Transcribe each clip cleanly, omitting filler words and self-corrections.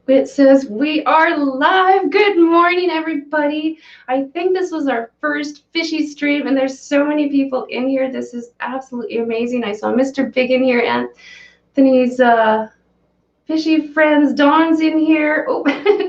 It says we are live. Good morning, everybody. I think this was our first fishy stream, and there's so many people in here. This is absolutely amazing. I saw Mr. Big in here, Anthony's fishy friends. Dawn's in here. Oh,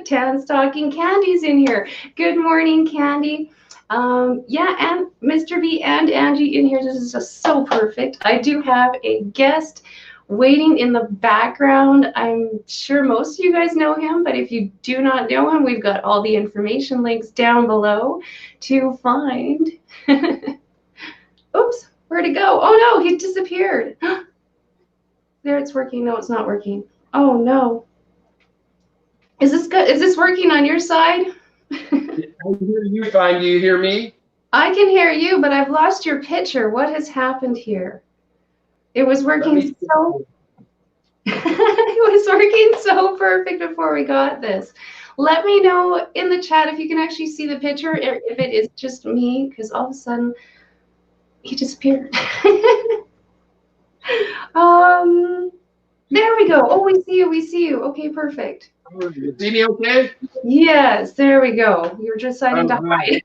Tan's talking. Candy's in here. Good morning, Candy. Yeah, and Mr. B and Angie in here. This is just so perfect. I do have a guest waiting in the background. I'm sure most of you guys know him, but if you do not know him, we've got all the information links down below to find. Oops, where'd it go? Oh no, he disappeared. There, it's working. No, it's not working. Oh no. Is this good? Is this working on your side? I hear you fine. Do you hear me? I can hear you, but I've lost your picture. What has happened here? It was working so it was working so perfect before we got this. Let me know in the chat if you can actually see the picture, or if it is just me, because all of a sudden he disappeared. There we go. Oh, we see you. We see you. Okay, perfect. You see me okay? Yes, there we go. You're deciding to hide.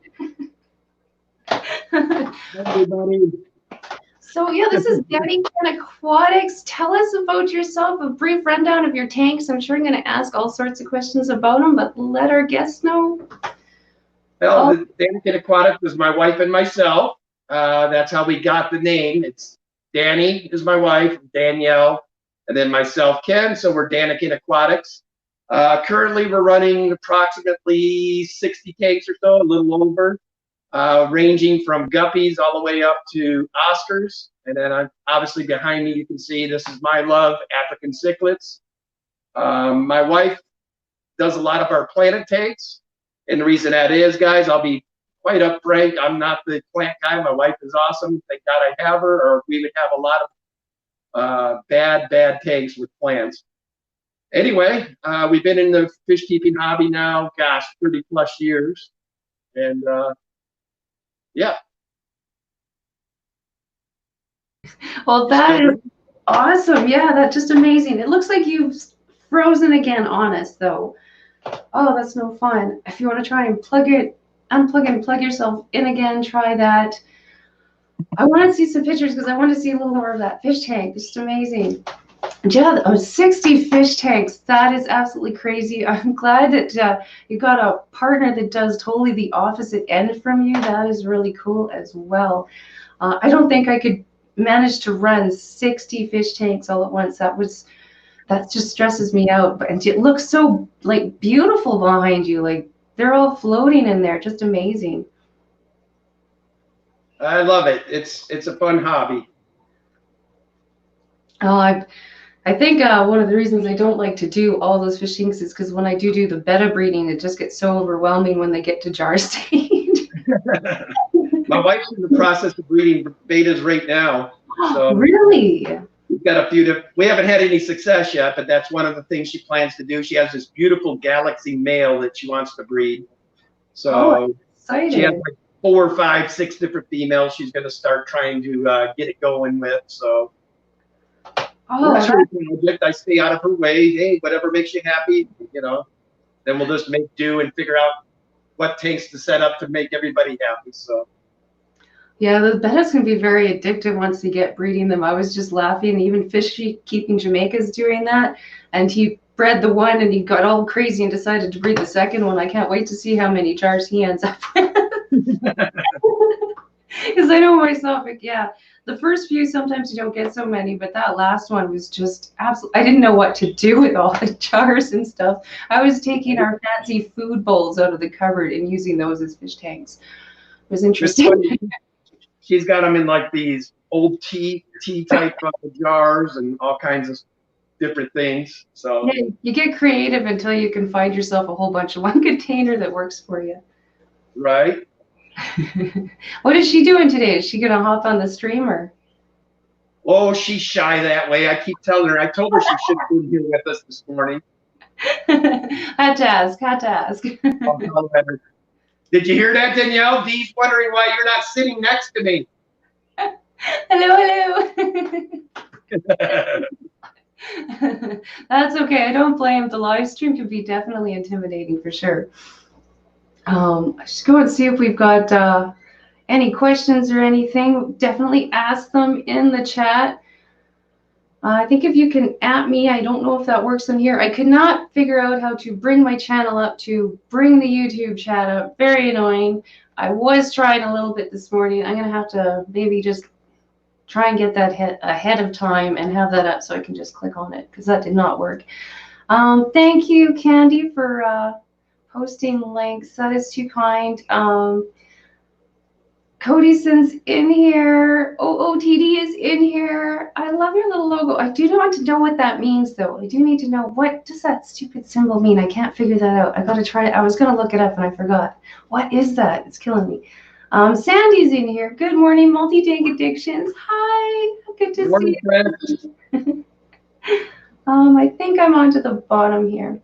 Everybody. So yeah, this is DaniKen Aquatics. Tell us about yourself, a brief rundown of your tanks. I'm sure I'm going to ask all sorts of questions about them, but let our guests know. Well, DaniKen Aquatics is my wife and myself. That's how we got the name. It's Danny is my wife, Danielle, and then myself, Ken. So we're DaniKen Aquatics. Currently, we're running approximately 60 tanks or so, a little over. Ranging from guppies all the way up to Oscars. And then obviously behind me, you can see this is my love, African cichlids. My wife does a lot of our planted tanks. And the reason that is, guys, I'll be quite upfront. I'm not the plant guy. My wife is awesome. Thank God I have her, or we would have a lot of bad tanks with plants. Anyway, we've been in the fish keeping hobby now, gosh, 30 plus years. And yeah. Well, that is awesome. Yeah, that's just amazing. It looks like you've frozen again on us, though. Oh, that's no fun. If you want to try and unplug and plug yourself in again, try that. I want to see some pictures because I want to see a little more of that fish tank. It's just amazing. Yeah, 60 fish tanks. That is absolutely crazy. I'm glad that you got a partner that does totally the opposite end from you. That is really cool as well. I don't think I could manage to run 60 fish tanks all at once. That just stresses me out. But it looks so like beautiful behind you. Like they're all floating in there. Just amazing. I love it. It's a fun hobby. Oh, I think one of the reasons I don't like to do all those fish tanks is because when I do the betta breeding, it just gets so overwhelming when they get to jar stage. My wife's in the process of breeding bettas right now. So really? We've got a few. We haven't had any success yet, but that's one of the things she plans to do. She has this beautiful galaxy male that she wants to breed. So she has like 4, 5, 6 different females she's going to start trying to get it going with. So. That's her project. I stay out of her way. Hey, whatever makes you happy, then we'll just make do and figure out what tanks to set up to make everybody happy. So. Yeah, the bettas can be very addictive once you get breeding them. I was just laughing. Even Fish Keeping Jamaica's doing that, and he bred the one and he got all crazy and decided to breed the second one. I can't wait to see how many jars he ends up with. Because I know myself, yeah, the first few sometimes you don't get so many, but that last one was just absolutely. I didn't know what to do with all the jars and stuff. I was taking our fancy food bowls out of the cupboard and using those as fish tanks. It was interesting. She's got them in like these old tea type jars and all kinds of different things. So yeah, you get creative until you can find yourself a whole bunch of one container that works for you. Right. What is she doing today? Is she gonna hop on the stream or? Oh, she's shy that way. I keep telling her. I told her she should have been here with us this morning. Had to ask. Did you hear that, Danielle? Dee's wondering why you're not sitting next to me. Hello. That's okay. I don't blame. The live stream can be definitely intimidating for sure. Just go and see if we've got any questions or anything. Definitely ask them in the chat. I think if you can at me, I don't know if that works on here. I could not figure out how to bring my channel up, to bring the YouTube chat up. Very annoying. I was trying a little bit this morning. I'm going to have to maybe just try and get that ahead of time and have that up so I can just click on it, because that did not work. Thank you, Candy, for posting links. That is too kind. Codyson's in here. OOTD is in here. I love your little logo. I do want to know what that means, though. I do need to know, what does that stupid symbol mean? I can't figure that out. I got to try it. I was going to look it up and I forgot. What is that? It's killing me. Sandy's in here. Good morning, Multi-Tank Addictions. Hi. Good to see you. I think I'm onto the bottom here.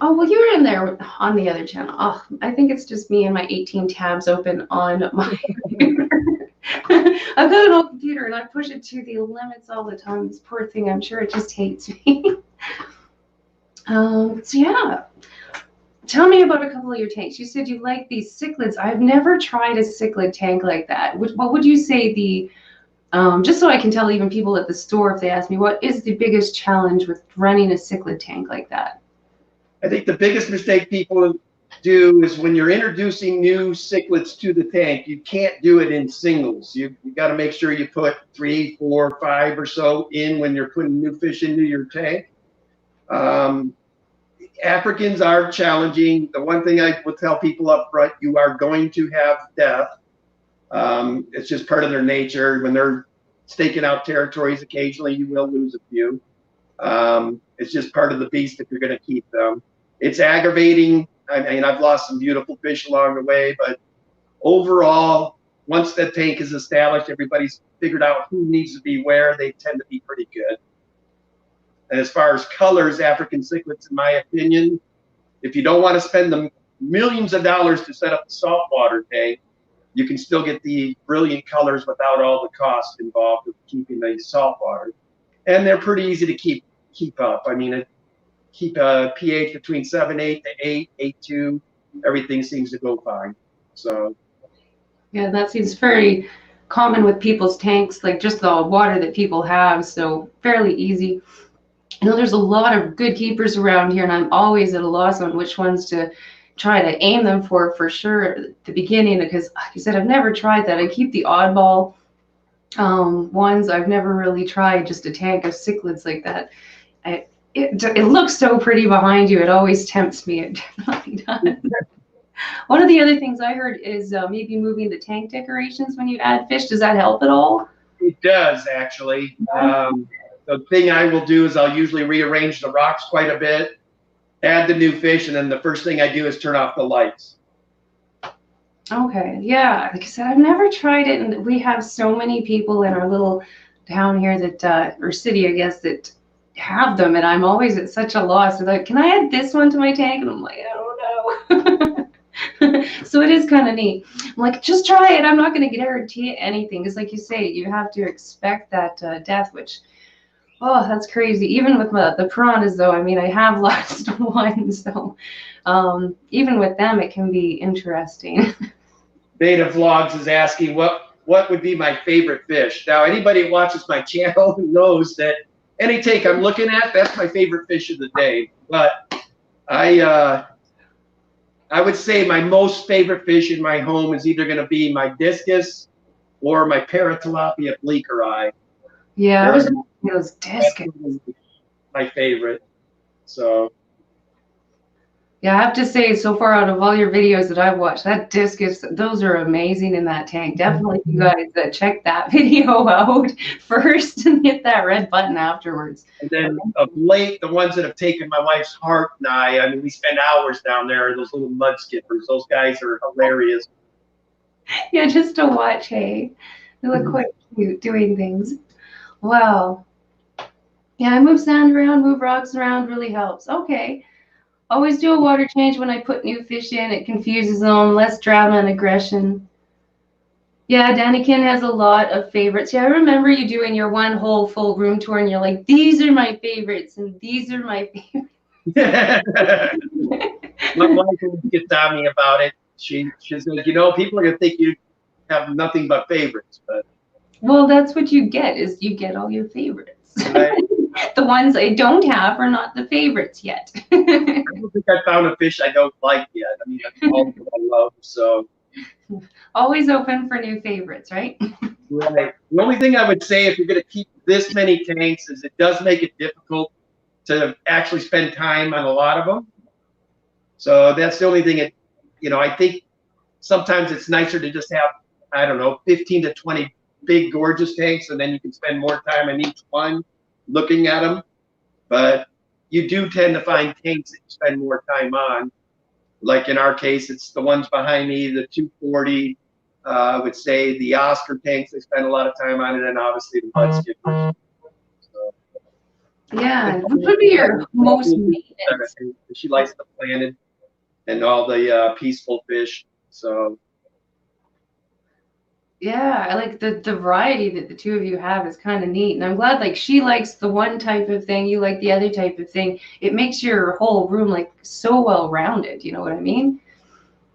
Oh, well, you were in there on the other channel. Oh, I think it's just me and my 18 tabs open on my computer. I've got an old computer and I push it to the limits all the time. This poor thing, I'm sure it just hates me. So yeah, tell me about a couple of your tanks. You said you like these cichlids. I've never tried a cichlid tank like that. What would you say the, just so I can tell even people at the store if they ask me, what is the biggest challenge with running a cichlid tank like that? I think the biggest mistake people do is when you're introducing new cichlids to the tank, you can't do it in singles. You got to make sure you put 3, 4, 5 or so in when you're putting new fish into your tank. Africans are challenging. The one thing I will tell people up front, you are going to have death. It's just part of their nature. When they're staking out territories, occasionally you will lose a few. It's just part of the beast if you're going to keep them. It's aggravating. I mean, I've lost some beautiful fish along the way, but overall, once that tank is established, everybody's figured out who needs to be where, they tend to be pretty good. And as far as colors, African cichlids, in my opinion, if you don't want to spend the millions of dollars to set up a saltwater tank, you can still get the brilliant colors without all the cost involved with keeping the saltwater. And they're pretty easy to keep up. I mean, keep a pH between 7.8 to 8, 8.2. Everything seems to go fine. So, yeah, that seems very common with people's tanks, like just the water that people have. So fairly easy. I know there's a lot of good keepers around here, and I'm always at a loss on which ones to try to aim them for sure at the beginning, because like you said, I've never tried that. I keep the oddball ones. I've never really tried just a tank of cichlids like that. It looks so pretty behind you. It always tempts me. It definitely does. One of the other things I heard is maybe moving the tank decorations when you add fish. Does that help at all? It does, actually. The thing I will do is I'll usually rearrange the rocks quite a bit, add the new fish, and then the first thing I do is turn off the lights. Okay, yeah. Like I said, I've never tried it, and we have so many people in our little town here that, or city, I guess, that have them, and I'm always at such a loss. They're like, can I add this one to my tank? And I'm like, I don't know. So it is kind of neat. I'm like, just try it. I'm not going to guarantee anything. Because like you say, you have to expect that death, which, oh, that's crazy. Even with the piranhas, though, I mean, I have lost one. So even with them, it can be interesting. Beta Vlogs is asking what would be my favorite fish. Now, anybody who watches my channel knows that any tank I'm looking at, that's my favorite fish of the day. But I would say my most favorite fish in my home is either going to be my discus or my paratilapia bleaker-eye. Yeah, I was those discus. My favorite. So. Yeah, I have to say, so far out of all your videos that I've watched, that discus, those are amazing in that tank. Definitely you guys check that video out first and hit that red button afterwards. And then of late, the ones that have taken my wife's heart and I mean, we spend hours down there, those little mud skippers. Those guys are hilarious. Yeah, just to watch, hey. They look quite cute doing things. Wow. Yeah, I move sand around, move rocks around, really helps. Okay. Always do a water change when I put new fish in. It confuses them, less drama and aggression. Yeah, DaniKen has a lot of favorites. Yeah, I remember you doing your one whole full room tour, and you're like, "These are my favorites, and these are my My favorites." wife always gets on me about it. She says, you know, people are gonna think you have nothing but favorites, but Well, that's what you get is you get all your favorites. I, The ones I don't have are not the favorites yet. I don't think I found a fish I don't like yet. I mean, all of them I love. So, Always open for new favorites, right? right. The only thing I would say if you're going to keep this many tanks is it does make it difficult to actually spend time on a lot of them. So that's the only thing. I think sometimes it's nicer to just have, I don't know, 15 to 20 big, gorgeous tanks, and then you can spend more time on each one looking at them. But you do tend to find tanks that you spend more time on. Like in our case, it's the ones behind me, the 240. I would say the Oscar tanks, they spend a lot of time on it, and obviously the mud skippers. So, Yeah, what would be your most maintenance? she likes the planted and all the peaceful fish. So Yeah, I like the variety that the two of you have is kind of neat. And I'm glad like she likes the one type of thing, you like the other type of thing. It makes your whole room like so well rounded, you know what I mean?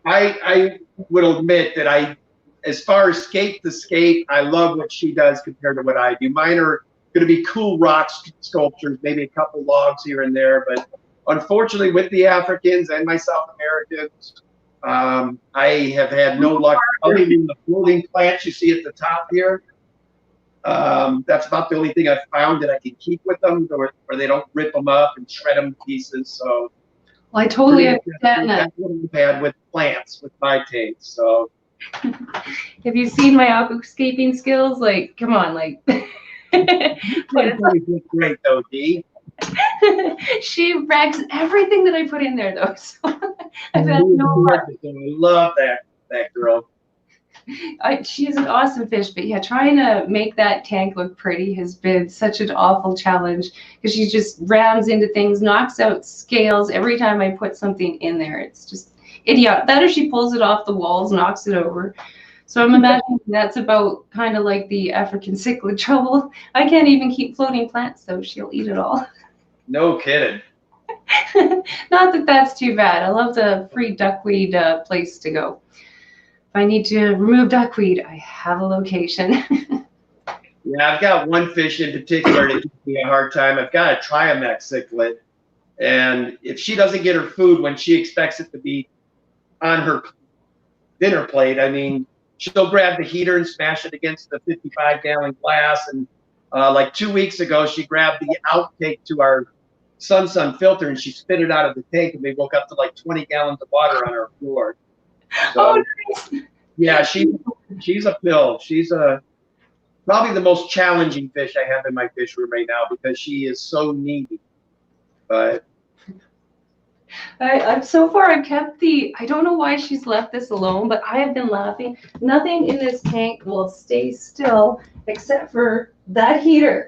I will admit that as far as scape to scape, I love what she does compared to what I do. Mine are going to be cool rock sculptures, maybe a couple logs here and there, but unfortunately with the Africans and my South Americans, I have had no luck other than the floating plants you see at the top here. That's about the only thing I've found that I can keep with them, or they don't rip them up and shred them to pieces. So Well, I totally understand that. that's what I've had with plants with my tanks. So Have you seen my aquascaping skills? Like, come on, like it's great though, Dee. she wrecks everything that I put in there though. So I've had no luck. I love that girl. She is an awesome fish, but yeah, trying to make that tank look pretty has been such an awful challenge because she just rams into things, knocks out scales every time I put something in there. It's just idiotic. That or she pulls it off the walls, knocks it over. So I'm imagining that's about kind of like the African cichlid trouble. I can't even keep floating plants though. She'll eat it all. No kidding. Not that that's too bad. I love the free duckweed place to go. If I need to remove duckweed, I have a location. Yeah, I've got one fish in particular that gives me a hard time. I've got a Triamex cichlid, and if she doesn't get her food when she expects it to be on her dinner plate, I mean, she'll grab the heater and smash it against the 55-gallon glass. And like 2 weeks ago, she grabbed the outtake to our Sun filter and she spit it out of the tank, and we woke up to like 20 gallons of water on our floor. So, Oh, nice. yeah, she's a pill. She's probably the most challenging fish I have in my fish room right now because she is so needy. But I'm so far I've kept I don't know why she's left this alone, but I have been laughing. Nothing in this tank will stay still except for that heater.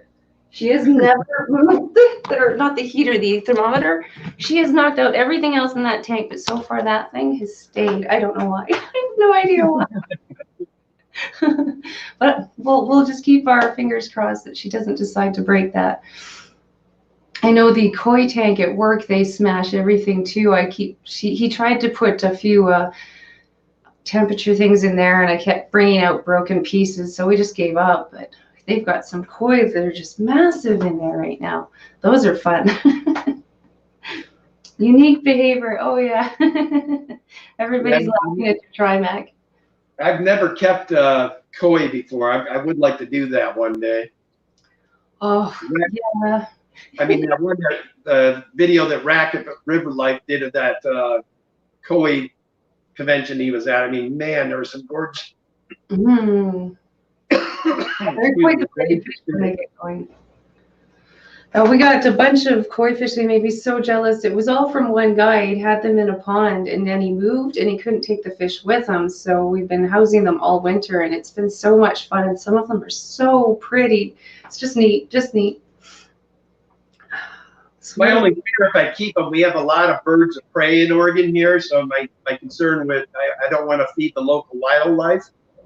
She has never moved or not the heater, the thermometer. She has knocked out everything else in that tank, but so far that thing has stayed. I don't know why. I have no idea why. But we'll just keep our fingers crossed that she doesn't decide to break that. I know the koi tank at work, they smash everything too. He tried to put a few temperature things in there and I kept bringing out broken pieces. So we just gave up, but they've got some koi that are just massive in there right now. Those are fun. Unique behavior. Oh yeah. Everybody's laughing at your Trimac. I've never kept koi before. I would like to do that one day. Oh yeah. I mean, that one video that Racket River Life did of that koi convention he was at. I mean, man, there was some gorgeous. They're quite the pretty fish when they get going. Oh, we got a bunch of koi fish. They made me so jealous. It was all from one guy. He had them in a pond, and then he moved, and he couldn't take the fish with him. So we've been housing them all winter, and it's been so much fun. And some of them are so pretty. It's just neat, just neat. My only fear if I keep them, we have a lot of birds of prey in Oregon here. So my concern with, I don't want to feed the local wildlife.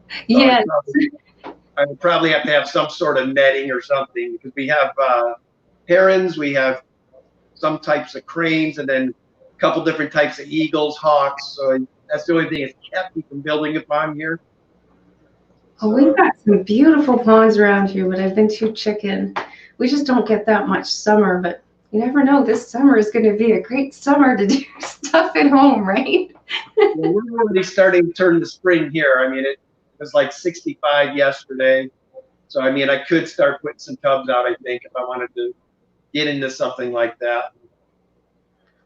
So Yes. I would probably have to have some sort of netting or something because we have herons, we have some types of cranes, and then a couple different types of eagles, hawks. So that's the only thing that's kept me from building a pond here. Oh, we've got some beautiful ponds around here, but I've been too chicken. We just don't get that much summer, but you never know. This summer is going to be a great summer to do stuff at home, right? Well, we're already starting to turn the spring here. I mean, it was like 65 yesterday. So, I mean, I could start putting some tubs out, I think, if I wanted to get into something like that.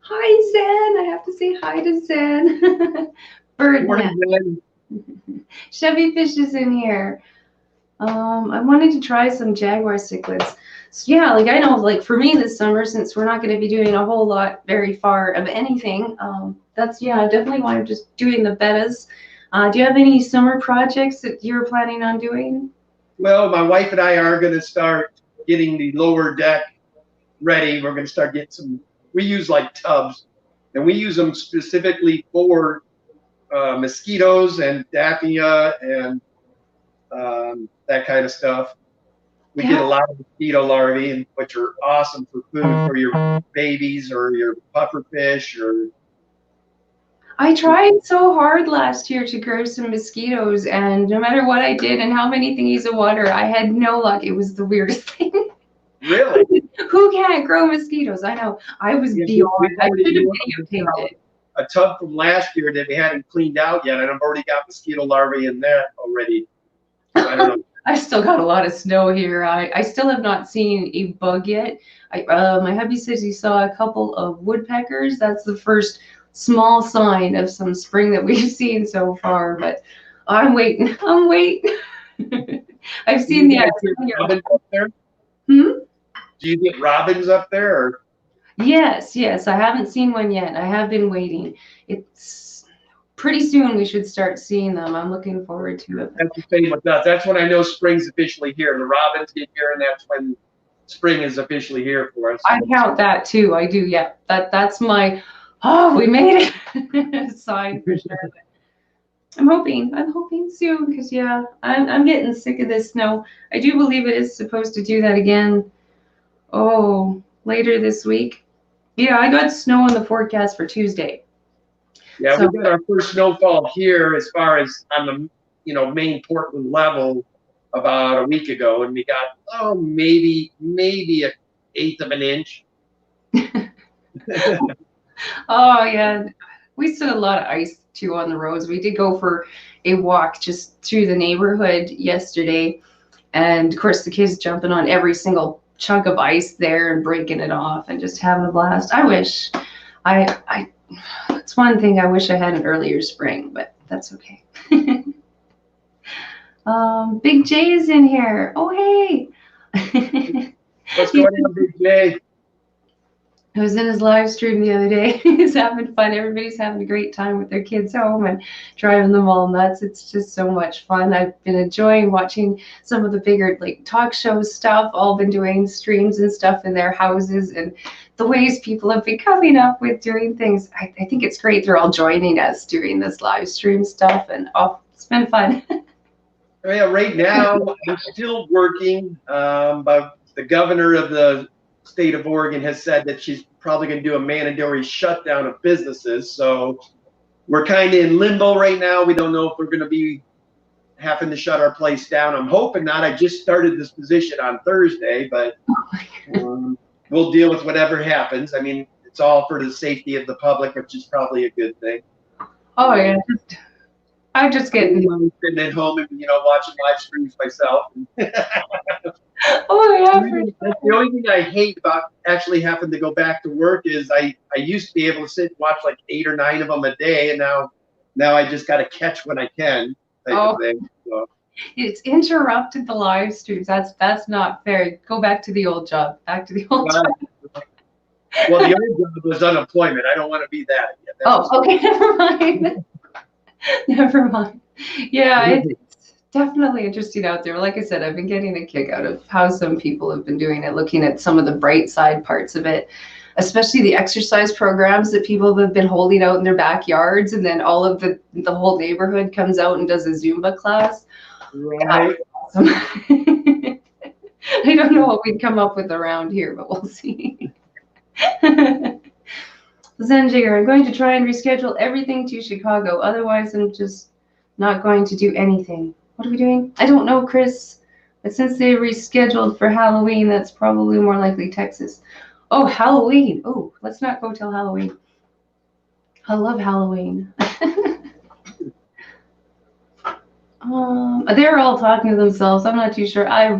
Hi, Zen. I have to say hi to Zen. Birdman. Chevy Fish is in here. I wanted to try some jaguar cichlids. So yeah, like I know, like for me this summer, since we're not going to be doing a whole lot very far of anything, that's yeah, definitely why I'm just doing the bettas. Do you have any summer projects that you're planning on doing? Well, my wife and I are going to start getting the lower deck ready. We're going to start getting some. We use like tubs, and we use them specifically for mosquitoes and daphnia and that kind of stuff. We get a lot of mosquito larvae, which are awesome for food for your babies or your puffer fish. Or I tried so hard last year to grow some mosquitoes, and no matter what I did and how many thingies of water, I had no luck. It was the weirdest thing. Really? Who can't grow mosquitoes? I know. I was beyond. I should have videotaped it. A tub from last year that we hadn't cleaned out yet, and I've already got mosquito larvae in that already. So I don't know. I've still got a lot of snow here. I still have not seen a bug yet. My hubby says he saw a couple of woodpeckers. That's the first small sign of some spring that we've seen so far. But I'm waiting. I'm waiting. I've seen the robins up there. Hmm? Do you get robins up there? Or? Yes, yes. I haven't seen one yet. I have been waiting. It's pretty soon we should start seeing them. I'm looking forward to it. That's the same with us. That's when I know spring's officially here. The robins get here, and that's when spring is officially here for us. I count that too. I do. Yeah. That's my we made it sign for sure. I'm hoping soon because yeah, I'm getting sick of this snow. I do believe it is supposed to do that again. Oh, later this week. Yeah, I got snow in the forecast for Tuesday. Yeah, so, we got our first snowfall here as far as on the main Portland level about a week ago, and we got maybe 1/8 of an inch. Oh yeah, we saw a lot of ice too on the roads. We did go for a walk just through the neighborhood yesterday, and of course the kids jumping on every single chunk of ice there and breaking it off and just having a blast. I wish it's one thing I wish I had an earlier spring, but that's okay. Big J is in here. Oh hey. What's going on, Big J? I was in his live stream the other day. He's having fun. Everybody's having a great time with their kids home and driving them all nuts. It's just so much fun. I've been enjoying watching some of the bigger like talk show stuff, all been doing streams and stuff in their houses, and the ways people have been coming up with doing things. I think it's great they're all joining us doing this live stream stuff, and it's been fun. Yeah, right now I'm still working, but the governor of the state of Oregon has said that she's probably going to do a mandatory shutdown of businesses. So we're kind of in limbo right now. We don't know if we're going to be having to shut our place down. I'm hoping not. I just started this position on Thursday, but we'll deal with whatever happens. I mean, it's all for the safety of the public, which is probably a good thing. Oh yeah. I'm just getting sitting at home and watching live streams myself. Oh yeah. That's the only thing I hate about actually having to go back to work is I used to be able to sit and watch like 8 or 9 of them a day, and now I just got to catch when I can. Type of thing. So. It's interrupted the live streams. That's not fair. Go back to the old job. Back to the old job. Well, the old job was unemployment. I don't want to be that again. Okay, never mind. Never mind. Yeah, it's definitely interesting out there. Like I said, I've been getting a kick out of how some people have been doing it, looking at some of the bright side parts of it. especially the exercise programs that people have been holding out in their backyards, and then all of the whole neighborhood comes out and does a Zumba class. Right. Awesome. I don't know what we'd come up with around here, but we'll see. Zenjigger, I'm going to try and reschedule everything to Chicago. Otherwise, I'm just not going to do anything. What are we doing? I don't know, Chris. But since they rescheduled for Halloween, that's probably more likely Texas. Oh, Halloween. Oh, let's not go till Halloween. I love Halloween. They're all talking to themselves. I'm not too sure. I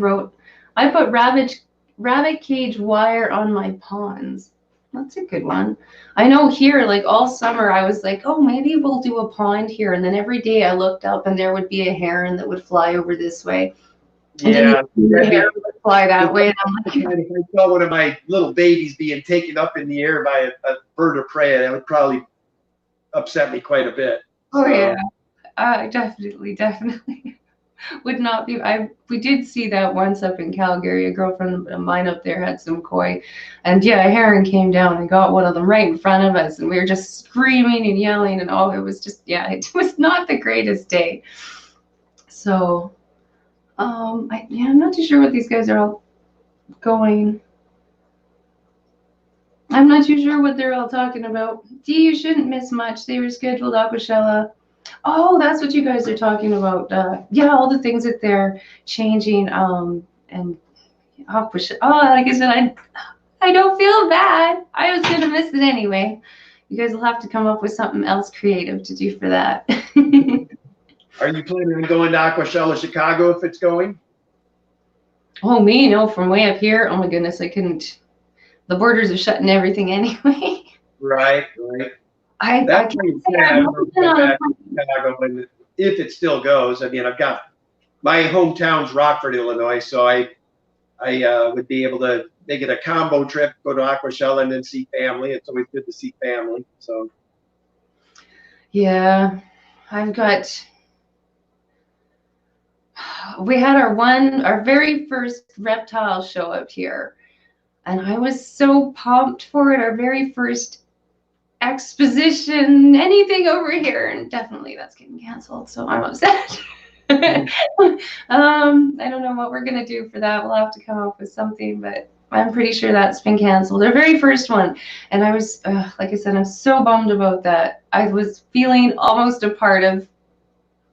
put rabbit cage wire on my ponds. That's a good one. I know here, like all summer, I was like, oh, maybe we'll do a pond here. And then every day I looked up and there would be a heron that would fly over this way. And Yeah. the heron would fly that way. And I'm like, If I saw one of my little babies being taken up in the air by a bird of prey, that would probably upset me quite a bit. oh, yeah. Definitely would not be. We did see that once up in Calgary. A girlfriend of mine up there had some koi, and yeah, a heron came down and got one of them right in front of us, and we were just screaming and yelling, and it was just, yeah, it was not the greatest day. So, I'm not too sure what these guys are all going. I'm not too sure what they're all talking about. You shouldn't miss much. They rescheduled Aquashella. Oh, that's what you guys are talking about. Yeah, all the things that they're changing. And Aquashella. Oh, like I said, I don't feel bad. I was gonna miss it anyway. You guys will have to come up with something else creative to do for that. Are you planning on going to Aquashella Chicago if it's going? Oh, me? No, from way up here. Oh my goodness, I couldn't. The borders are shutting everything anyway. Right. That's what you said. I'm going to go back to Chicago if it still goes. I mean, I've got my hometown's Rockford, Illinois, so I would be able to make it a combo trip, go to Aquashella and then see family. It's always good to see family. So. Yeah, we had our very first reptile show up here, and I was so pumped for it. Our very first exposition, anything over here, and definitely that's getting canceled, so I'm upset. I don't know what we're gonna do for that. We'll have to come up with something, but I'm pretty sure that's been canceled. Our very first one, and I was, like I said, I'm so bummed about that. I was feeling almost a part of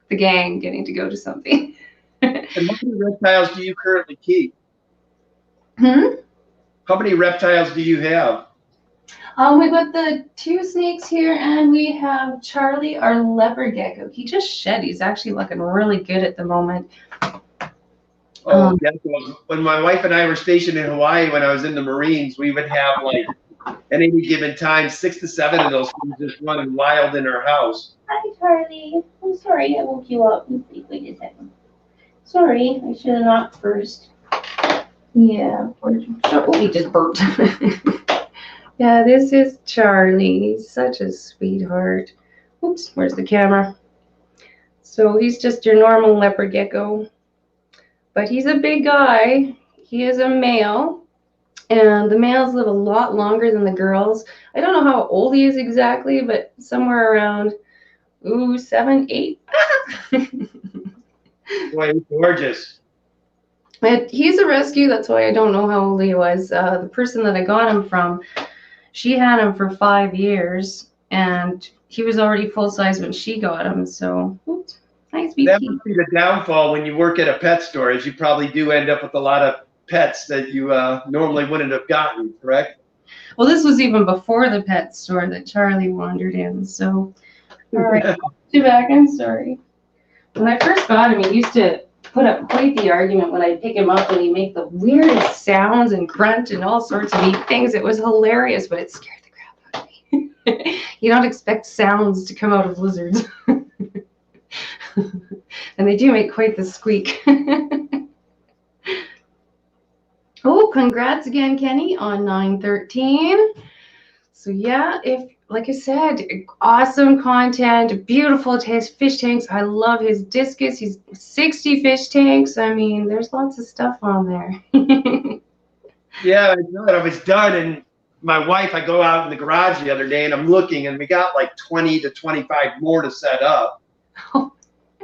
the gang getting to go to something. And how many reptiles do you currently keep? How many reptiles do you have? We've got the 2 snakes here, and we have Charlie, our leopard gecko. He just shed. He's actually looking really good at the moment. When my wife and I were stationed in Hawaii, when I was in the Marines, we would have, like, at any given time, 6 to 7 of those things just running wild in our house. Hi, Charlie. I'm sorry I woke you up. Wait a second. Sorry, I should have knocked first. Yeah. Oh, he just burped. Yeah, this is Charlie. He's such a sweetheart. Oops, where's the camera? So he's just your normal leopard gecko, but he's a big guy. He is a male, and the males live a lot longer than the girls. I don't know how old he is exactly, but somewhere around, 7, 8. Boy, he's gorgeous. But he's a rescue. That's why I don't know how old he was. The person that I got him from, she had him for 5 years, and he was already full size when she got him. So, oops, nice BP. That would be the downfall when you work at a pet store, is you probably do end up with a lot of pets that you normally wouldn't have gotten, correct? Well, this was even before the pet store that Charlie wandered in. So, all right, back. I'm sorry. When I first got him, he used to put up quite the argument when I'd pick him up and he'd make the weirdest sounds and grunt and all sorts of neat things. It was hilarious, but it scared the crap out of me. You don't expect sounds to come out of lizards. And they do make quite the squeak. Oh, congrats again, Kenny, on 913. So yeah, like I said, awesome content, beautiful fish tanks. I love his discus. He's 60 fish tanks. I mean, there's lots of stuff on there. Yeah, I know that I was done, and my wife, I go out in the garage the other day and I'm looking and we got like 20 to 25 more to set up.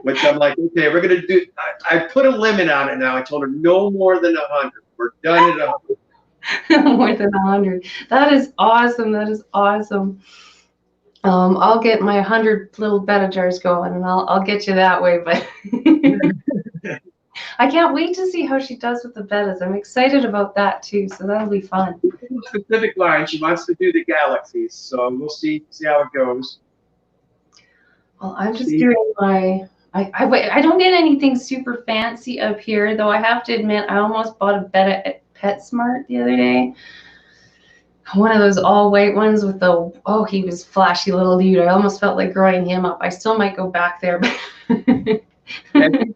Which I'm like, okay, we're going to do, I put a limit on it now. I told her no more than 100. We're done at 100. More than 100. That is awesome. That is awesome. I'll get my 100 little betta jars going, and I'll get you that way. But I can't wait to see how she does with the bettas. I'm excited about that too. So that'll be fun. Specific line. She wants to do the galaxies, so we'll see how it goes. Well, I'm just doing my. I don't get anything super fancy up here, though I have to admit I almost bought a betta at PetSmart the other day. One of those all white ones with the, oh, he was flashy little dude. I almost felt like growing him up. I still might go back there. And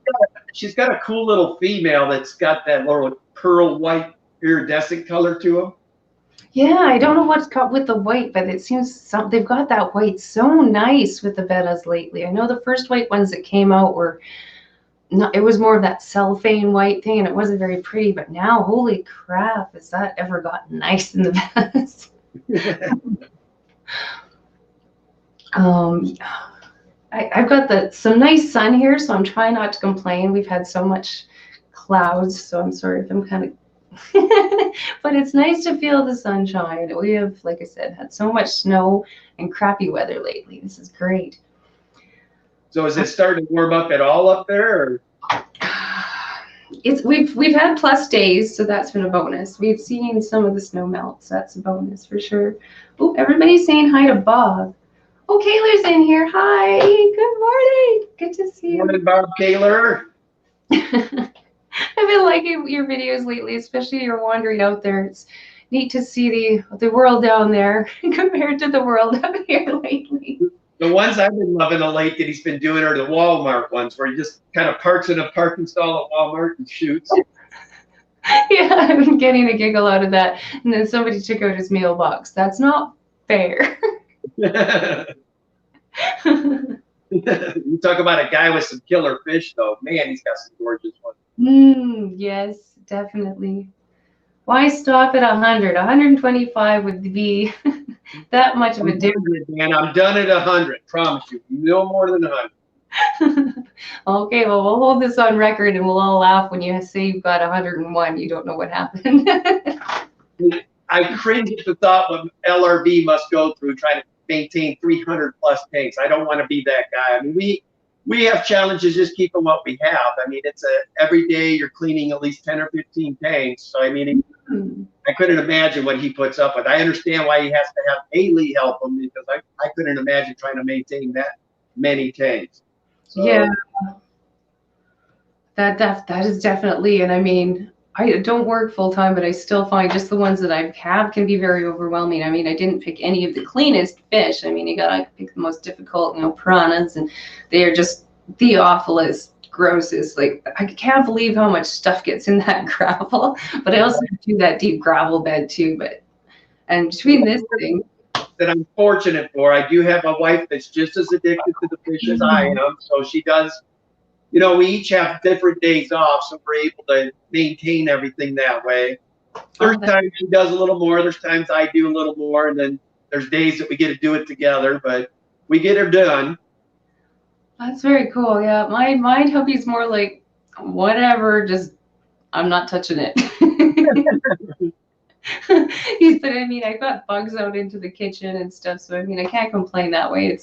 she's got a cool little female that's got that little pearl white iridescent color to him. Yeah, I don't know what's caught with the white, but it seems they've got that white so nice with the bettas lately. I know the first white ones that came out were not, it was more of that cellophane white thing, and it wasn't very pretty. But now, holy crap, has that ever gotten nice in the bettas? I've got some nice sun here, so I'm trying not to complain. We've had so much clouds, so I'm sorry if I'm kind of but it's nice to feel the sunshine. We have, like I said, had so much snow and crappy weather lately. This is great. So is it starting to warm up at all up there? Or? We've had plus days, so that's been a bonus. We've seen some of the snow melt, so that's a bonus for sure. Oh, everybody's saying hi to Bob. Oh, Kayla's in here. Hi. Good morning. Good to see you. Morning, Bob Kaler. I've been liking your videos lately, especially your wandering out there. It's neat to see the world down there compared to the world up here lately. The ones I've been loving of late that he's been doing are the Walmart ones, where he just kind of parks in a parking stall at Walmart and shoots. Yeah, I've been getting a giggle out of that. And then somebody took out his mailbox. That's not fair. You talk about a guy with some killer fish, though. Man, he's got some gorgeous ones. Yes, definitely. Why stop at 100? 125 would be that much of a difference. Man, I'm done at 100. Promise you, no more than 100. Okay, well, we'll hold this on record, and we'll all laugh when you say you've got 101. You don't know what happened. I cringe at the thought what LRB must go through trying to maintain 300 plus tanks. I don't want to be that guy. I mean, we have challenges just keeping what we have. I mean, it's every day you're cleaning at least 10 or 15 tanks. So, I mean, I couldn't imagine what he puts up with. I understand why he has to have Haley help him, because I couldn't imagine trying to maintain that many tanks. So, yeah, that is definitely, and I mean, I don't work full time, but I still find just the ones that I have can be very overwhelming. I mean, I didn't pick any of the cleanest fish. I mean, you gotta pick the most difficult, piranhas, and they are just the awfulest, grossest. Like, I can't believe how much stuff gets in that gravel. But I also do that deep gravel bed too. And between this thing that I'm fortunate for, I do have a wife that's just as addicted to the fish as I am. So she does. We each have different days off, so we're able to maintain everything that way. There's times she does a little more, there's times I do a little more, and then there's days that we get to do it together, but we get her done. That's very cool. Yeah, my hubby's more like, whatever, just I'm not touching it. But I mean, I got bugs out into the kitchen and stuff, so I mean, I can't complain that way.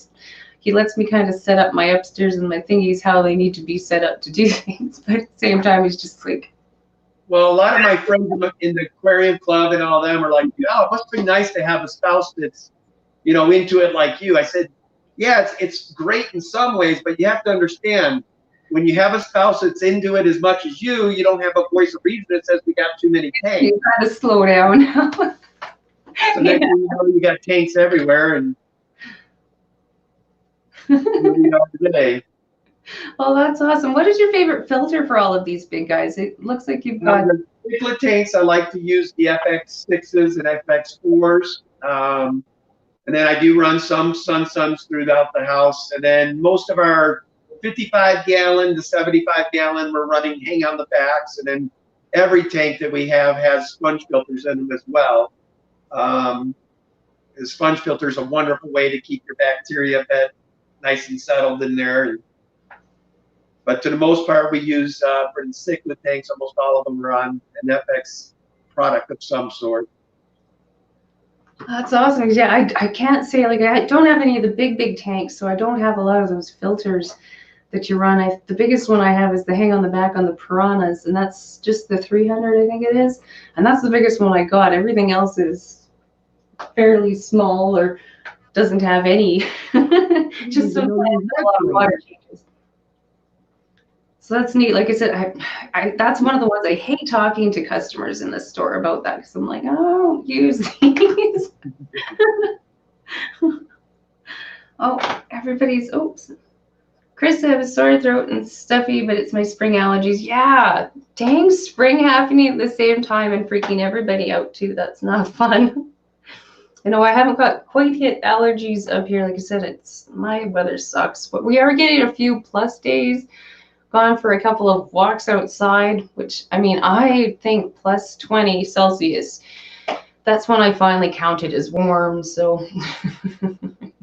He lets me kind of set up my upstairs and my thingies how they need to be set up to do things. But at the same time, he's just like. Well, a lot of my friends in the aquarium club and all them are like, oh, it must be nice to have a spouse that's, into it like you. I said, yeah, it's great in some ways, but you have to understand, when you have a spouse that's into it as much as you don't have a voice of reason that says we got too many tanks. You got to slow down now. So next thing you know, you got tanks everywhere, and today. Well, that's awesome. What is your favorite filter for all of these big guys? It looks like you've got particular tanks. I like to use the FX6s and FX4s, and then I do run some Sun-Suns throughout the house. And then most of our 55-gallon to 75-gallon we're running hang on the backs, and then every tank that we have has sponge filters in them as well. The sponge filter is a wonderful way to keep your bacteria bed nice and settled in there. But to the most part, we use for the cichlid tanks, almost all of them are on an FX product of some sort. That's awesome. Yeah, I can't say, like, I don't have any of the big tanks, so I don't have a lot of those filters that you run. The biggest one I have is the hang on the back on the piranhas, and that's just the 300, I think it is. And that's the biggest one I got. Everything else is fairly small or doesn't have any. Just some plants, a lot of water changes. So that's neat. Like I said, that's one of the ones I hate talking to customers in the store about that, because I'm like, I don't use these. Oh, everybody's, oops. Chris, I have a sore throat and stuffy, but it's my spring allergies. Yeah, dang, spring happening at the same time and freaking everybody out too. That's not fun. I know I haven't got quite hit allergies up here. Like I said, my weather sucks, but we are getting a few plus days. Gone for a couple of walks outside, which, I mean, I think plus 20 Celsius. That's when I finally counted as warm. So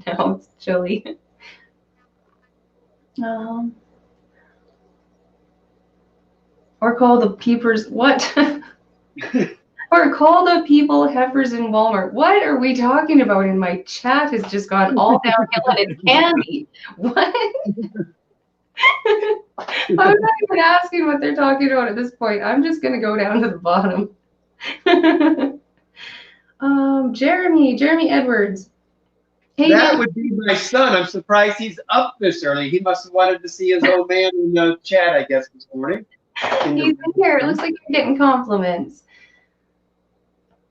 now it's chilly. Or call the peepers, what? Or call the people heifers in Walmart. What are we talking about? And my chat has just gone all downhill and it's Candy. What? I'm not even asking what they're talking about at this point. I'm just going to go down to the bottom. Jeremy Edwards. Hey, that would be my son. I'm surprised he's up this early. He must have wanted to see his old man in the chat, I guess, this morning. He's in here. It looks like you're getting compliments.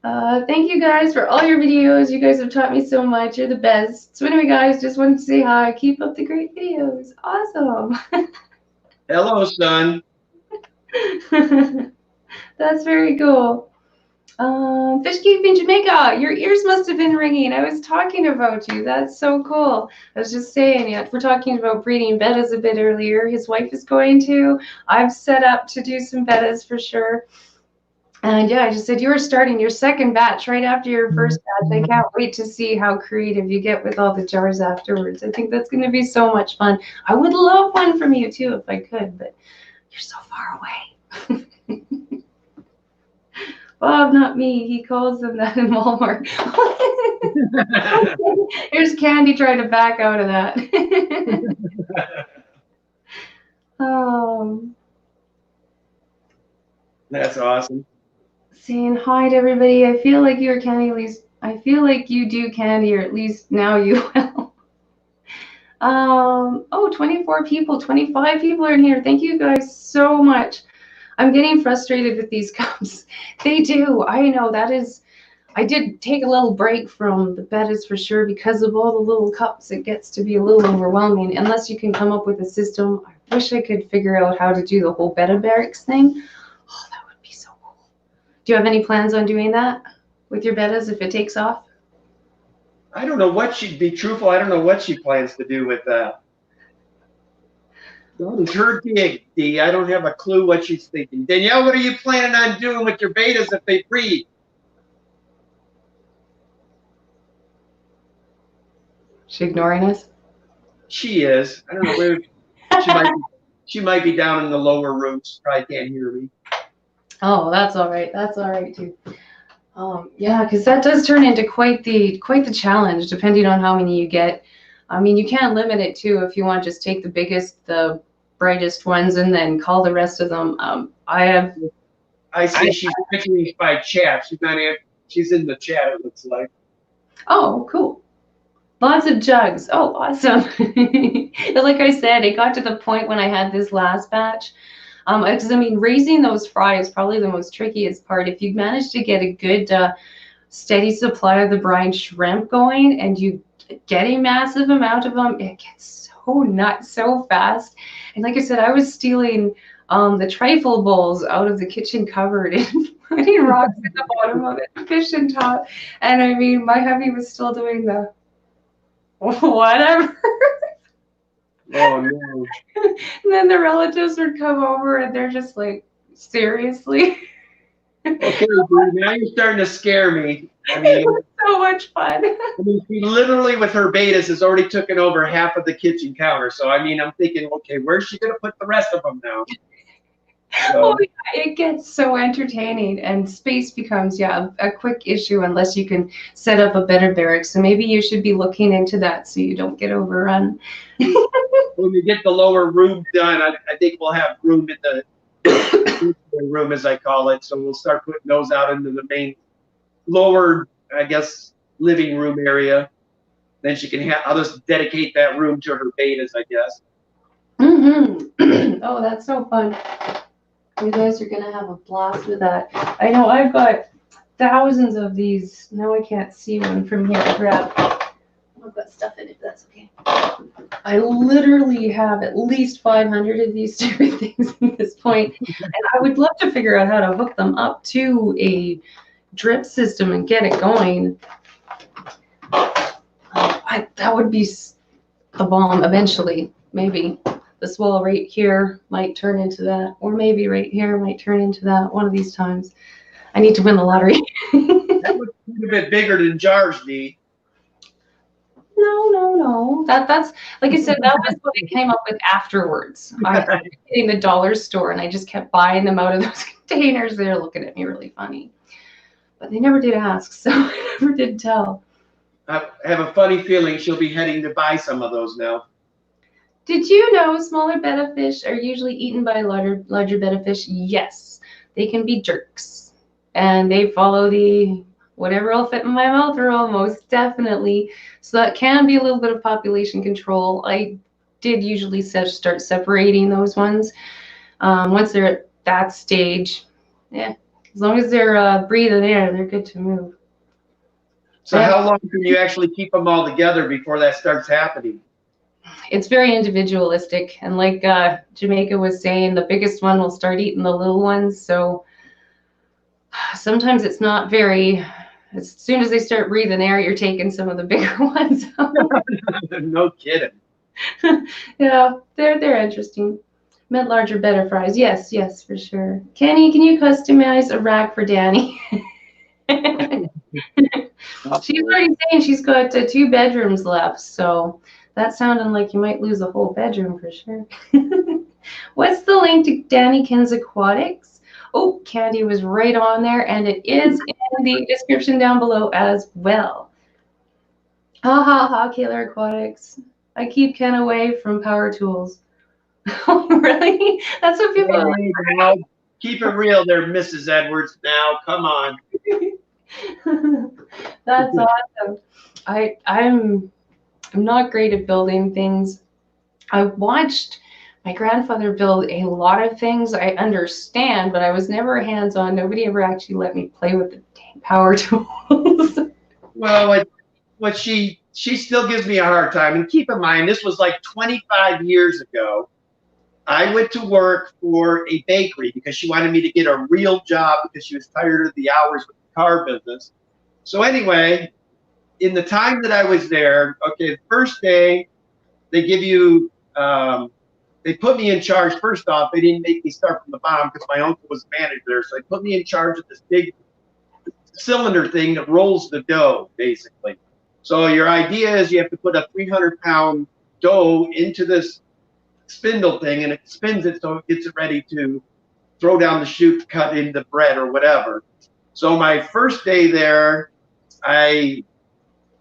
Thank you guys for all your videos. You guys have taught me so much. You're the best. So anyway, guys, just wanted to say hi. Keep up the great videos. Awesome. Hello, son. That's very cool. Fish Cave in Jamaica, your ears must have been ringing. I was talking about you. That's so cool. I was just saying, we're talking about breeding bettas a bit earlier. His wife is going to. I've set up to do some bettas for sure. And yeah, I just said you were starting your second batch right after your first batch. I can't wait to see how creative you get with all the jars afterwards. I think that's going to be so much fun. I would love one from you too if I could, but you're so far away. Bob, not me. He calls them that in Walmart. Here's Candy trying to back out of that. That's awesome. Saying hi to everybody. I feel like you're Candy, at least. I feel like you do, Candy, or at least now you will. Oh, 24 people, 25 people are in here. Thank you guys so much. I'm getting frustrated with these cups. They do. I know that is. I did take a little break from the bettas for sure because of all the little cups. It gets to be a little overwhelming unless you can come up with a system. I wish I could figure out how to do the whole betta barracks thing. Oh, that would be so cool. Do you have any plans on doing that with your bettas if it takes off? I don't know what she'd be truthful. I don't know what she plans to do with that. That is her gig, Dee. I don't have a clue what she's thinking. Danielle, what are you planning on doing with your bettas if they breed? She ignoring us? She is. I don't know where she might be down in the lower rooms. Probably can't hear me. Oh, that's all right. That's all right too. Yeah, because that does turn into quite the challenge, depending on how many you get. I mean, you can't limit it too. If you want, just take the biggest, the brightest ones, and then call the rest of them. I see she's mentioning by chat. She's in the chat. It looks like. Oh, cool. Lots of jugs. Oh, awesome. Like I said, it got to the point when I had this last batch. Because I mean, raising those fry is probably the most trickiest part. If you manage to get a good steady supply of the brine shrimp going and you get a massive amount of them, it gets so nuts so fast. And like I said, I was stealing the trifle bowls out of the kitchen cupboard and putting rocks at the bottom of it, fish and top. And I mean, my hubby was still doing the whatever. Oh no. And then the relatives would come over and they're just like, seriously? Okay, dude, now you're starting to scare me. I mean, So much fun. she literally with her betas has already taken over half of the kitchen counter. So I mean, I'm thinking, okay, where's she gonna put the rest of them now? Oh, So, yeah, it gets so entertaining, and space becomes, yeah, a quick issue unless you can set up a better barracks. So maybe you should be looking into that so you don't get overrun. when we get the lower room done, I think we'll have room in the room, as I call it. So we'll start putting those out into the main lower, I guess, living room area. Then she can I'll just dedicate that room to her betas, I guess. Oh, that's so fun. You guys are gonna have a blast with that. I know I've got thousands of these. Now I can't see one from here to grab. I've got stuff in it, that's okay. I literally have at least 500 of these stupid things at this point, and I would love to figure out how to hook them up to a drip system and get it going. That would be the bomb eventually, maybe. This wall right here might turn into that, or maybe right here might turn into that one of these times. I need to win the lottery. That would be a bit bigger than jars, Dee. No. That's like I said, that was what I came up with afterwards. I was hitting the dollar store and I just kept buying them out of those containers. They're looking at me really funny. But they never did ask, so I never did tell. I have a funny feeling she'll be heading to buy some of those now. Did you know smaller betta fish are usually eaten by larger betta fish? Yes, they can be jerks. And they follow the whatever will fit in my mouth rule, most definitely. So that can be a little bit of population control. I did usually start separating those ones. Once they're at that stage, yeah, as long as they're breathing air, they're good to move. So how long can you actually keep them all together before that starts happening? It's very individualistic, and like Jamaica was saying, the biggest one will start eating the little ones. So sometimes it's not very. As soon as they start breathing air, you're taking some of the bigger ones. No kidding. Yeah, they're interesting. Meant larger, better fries. Yes, for sure. Kenny, can you customize a rack for Danny? She's already saying she's got 2 bedrooms left, so that sounded like you might lose a whole bedroom for sure. What's the link to DaniKen Aquatics? Oh, Candy was right on there, and it is in the description down below as well. Ha, Killer Aquatics. I keep Ken away from power tools. Oh, really? That's what people are like. Now, keep it real there, Mrs. Edwards. Now, come on. That's awesome. I'm not great at building things. I watched my grandfather build a lot of things. I understand, but I was never hands-on. Nobody ever actually let me play with the power tools. Well, what she still gives me a hard time. And keep in mind, this was like 25 years ago. I went to work for a bakery because she wanted me to get a real job because she was tired of the hours with the car business. So anyway, in the time that I was there, okay, the first day they give you, they put me in charge. First off, they didn't make me start from the bottom because my uncle was manager there. So they put me in charge of this big cylinder thing that rolls the dough, basically. So your idea is you have to put a 300-pound dough into this spindle thing, and it spins it so it gets it ready to throw down the chute, cut into bread or whatever. So my first day there, I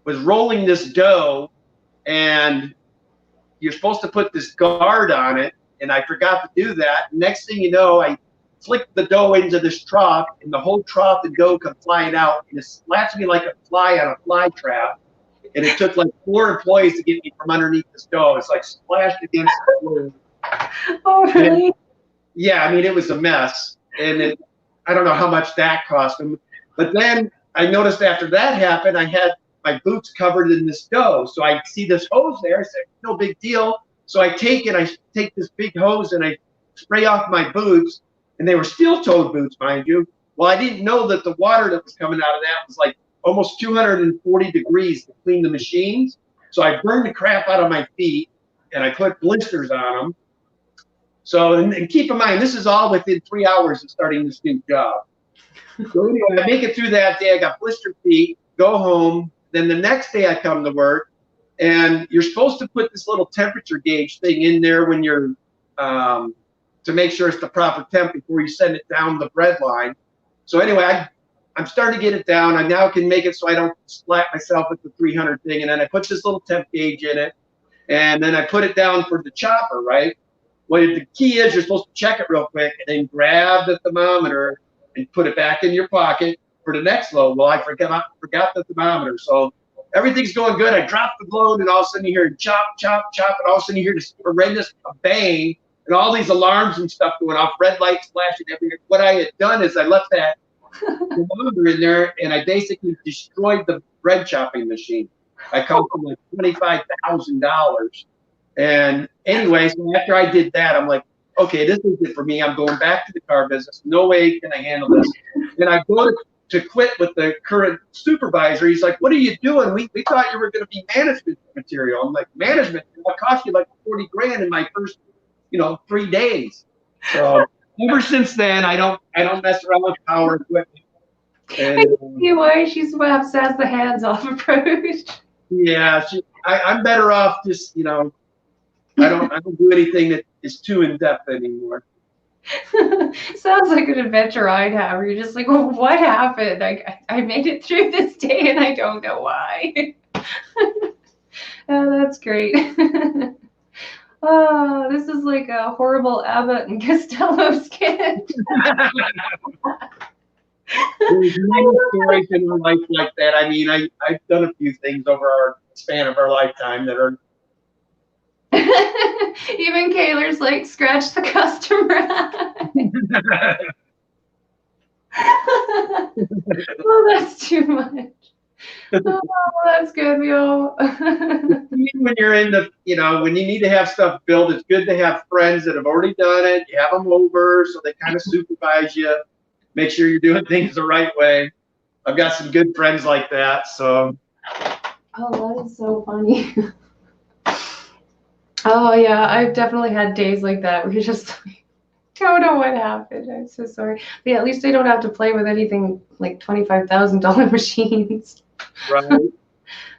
was rolling this dough, and you're supposed to put this guard on it, and I forgot to do that. Next thing you know, I flicked the dough into this trough, and the whole trough of dough come flying out, and it slaps me like a fly on a fly trap. And it took like 4 employees to get me from underneath this dough. It's like splashed against the floor. Oh, really? And, yeah, I mean, it was a mess. And I don't know how much that cost them. But then I noticed after that happened, I had my boots covered in this dough. So I see this hose there. I said, no big deal. So I take this big hose and I spray off my boots. And they were steel-toed boots, mind you. Well, I didn't know that the water that was coming out of that was like almost 240 degrees to clean the machines. So I burned the crap out of my feet and I put blisters on them. So, and keep in mind, this is all within 3 hours of starting this new job. So anyway, I make it through that day. I got blistered feet, go home. Then the next day I come to work, and you're supposed to put this little temperature gauge thing in there when you're to make sure it's the proper temp before you send it down the bread line. So anyway, I'm starting to get it down. I now can make it so I don't splat myself with the 300 thing. And then I put this little temp gauge in it, and then I put it down for the chopper, right? Well, the key is you're supposed to check it real quick and then grab the thermometer and put it back in your pocket for the next load. Well, I forgot the thermometer. So everything's going good. I drop the load, and all of a sudden you hear chop, chop, chop, and all of a sudden you hear this horrendous bang, and all these alarms and stuff going off, red lights flashing everywhere. What I had done is I left that thermometer in there, and I basically destroyed the bread chopping machine. I cost them like $25,000. And anyway, so after I did that, I'm like, okay, this is it for me. I'm going back to the car business. No way can I handle this. And I go to quit with the current supervisor. He's like, what are you doing? We thought you were going to be management material. I'm like, management? It cost you like 40 grand in my first, 3 days. So ever since then, I don't mess around with power equipment. And, I see why she has the hands-off approach. Yeah, I'm better off just, I don't do anything that is too in-depth anymore. Sounds like an adventure I'd have. Where you're just like, well, what happened? I made it through this day and I don't know why. Oh, that's great. Oh, this is like a horrible Abbott and Costello skit. There's no stories in our life like that. I mean, I've done a few things over our span of our lifetime that are. Even Kaylor's like, scratch the customer. Oh, that's too much. Oh, that's good, yo. When you're in the, when you need to have stuff built, it's good to have friends that have already done it. You have them over so they kind of supervise you, make sure you're doing things the right way. I've got some good friends like that, so. Oh, that is so funny. Oh, yeah, I've definitely had days like that where you're just like, don't know what happened. I'm so sorry. But yeah, at least I don't have to play with anything like $25,000 machines. Right.